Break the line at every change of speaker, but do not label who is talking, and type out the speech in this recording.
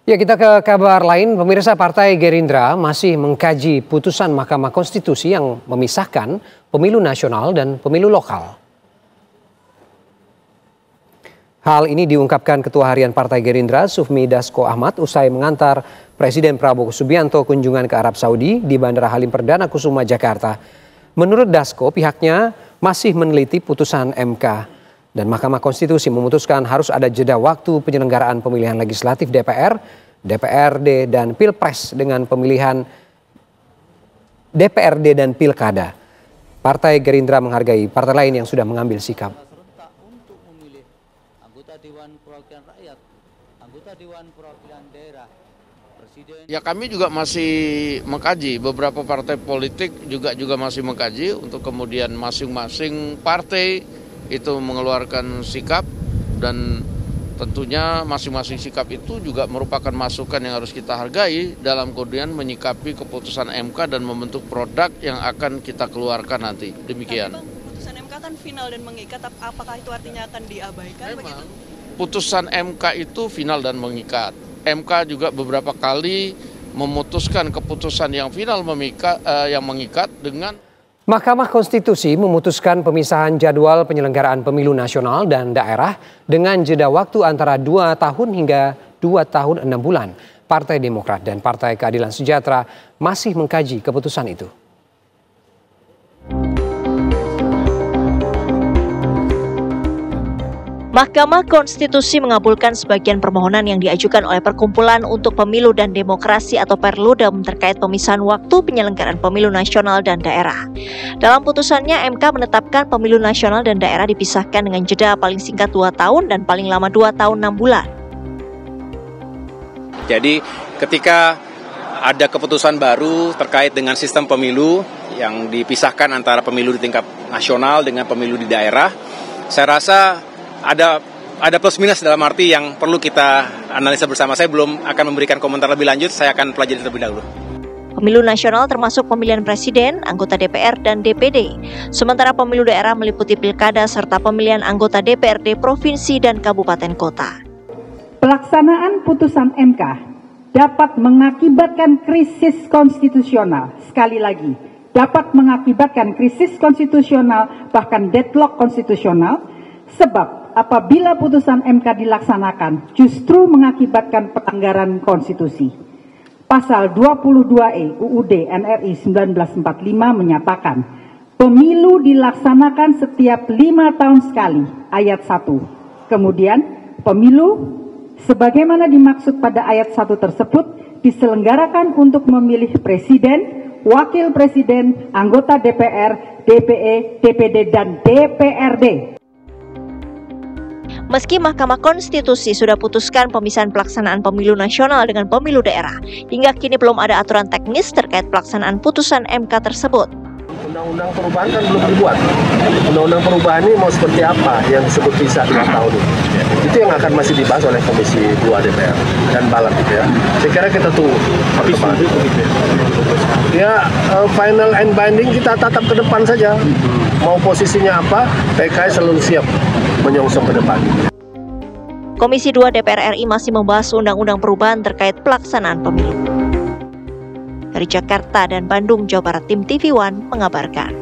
Ya, kita ke kabar lain. Pemirsa, Partai Gerindra masih mengkaji putusan Mahkamah Konstitusi yang memisahkan pemilu nasional dan pemilu lokal. Hal ini diungkapkan Ketua Harian Partai Gerindra, Sufmi Dasko Ahmad, usai mengantar Presiden Prabowo Subianto kunjungan ke Arab Saudi di Bandara Halim Perdana Kusuma, Jakarta. Menurut Dasko, pihaknya masih meneliti putusan MK. Dan Mahkamah Konstitusi memutuskan harus ada jeda waktu penyelenggaraan pemilihan legislatif DPR, DPRD, dan Pilpres dengan pemilihan DPRD dan Pilkada. Partai Gerindra menghargai partai lain yang sudah mengambil sikap.
Untuk memilih anggota Dewan Perwakilan Rakyat, anggota Dewan Perwakilan Daerah, Presiden.
Ya, kami juga masih mengkaji, beberapa partai politik juga masih mengkaji untuk kemudian masing-masing partai itu mengeluarkan sikap, dan tentunya masing-masing sikap itu juga merupakan masukan yang harus kita hargai dalam kemudian menyikapi keputusan MK dan membentuk produk yang akan kita keluarkan nanti. Demikian.
Tapi Bang, putusan MK kan final dan mengikat, apakah itu artinya akan diabaikan?
Memang, putusan MK itu final dan mengikat. MK juga beberapa kali memutuskan keputusan yang final yang mengikat dengan
Mahkamah Konstitusi memutuskan pemisahan jadwal penyelenggaraan pemilu nasional dan daerah dengan jeda waktu antara 2 tahun hingga 2 tahun 6 bulan. Partai Demokrat dan Partai Keadilan Sejahtera masih mengkaji keputusan itu.
Mahkamah Konstitusi mengabulkan sebagian permohonan yang diajukan oleh Perkumpulan untuk Pemilu dan Demokrasi atau Perludem terkait pemisahan waktu penyelenggaraan pemilu nasional dan daerah. Dalam putusannya, MK menetapkan pemilu nasional dan daerah dipisahkan dengan jeda paling singkat 2 tahun dan paling lama 2 tahun 6 bulan.
Jadi ketika ada keputusan baru terkait dengan sistem pemilu yang dipisahkan antara pemilu di tingkat nasional dengan pemilu di daerah, saya rasa ada plus minus dalam arti yang perlu kita analisa bersama. Saya belum akan memberikan komentar lebih lanjut, saya akan pelajari terlebih dahulu.
Pemilu nasional termasuk pemilihan presiden, anggota DPR, dan DPD. Sementara pemilu daerah meliputi pilkada serta pemilihan anggota DPRD provinsi dan kabupaten kota.
Pelaksanaan putusan MK dapat mengakibatkan krisis konstitusional. Sekali lagi, dapat mengakibatkan krisis konstitusional, bahkan deadlock konstitusional, sebab apabila putusan MK dilaksanakan justru mengakibatkan pelanggaran konstitusi. Pasal 22E UUD NRI 1945 menyatakan, pemilu dilaksanakan setiap 5 tahun sekali, ayat 1. Kemudian, pemilu sebagaimana dimaksud pada ayat 1 tersebut diselenggarakan untuk memilih presiden, wakil presiden, anggota DPR, DPE, DPD, dan DPRD.
Meski Mahkamah Konstitusi sudah putuskan pemisahan pelaksanaan pemilu nasional dengan pemilu daerah, hingga kini belum ada aturan teknis terkait pelaksanaan putusan MK tersebut.
Undang-undang perubahan kan belum dibuat. Undang-undang perubahan ini mau seperti apa yang disebut bisa 2 tahun ini. Itu yang akan masih dibahas oleh Komisi 2 DPR dan Balat gitu ya. Saya kira kita tunggu. Ya, final and binding kita tatap ke depan saja. Mau posisinya apa, PKS selalu siap menyongsong ke depan.
Komisi 2 DPR RI masih membahas undang-undang perubahan terkait pelaksanaan pemilu. Dari Jakarta dan Bandung, Jawa Barat, tim TV One mengabarkan.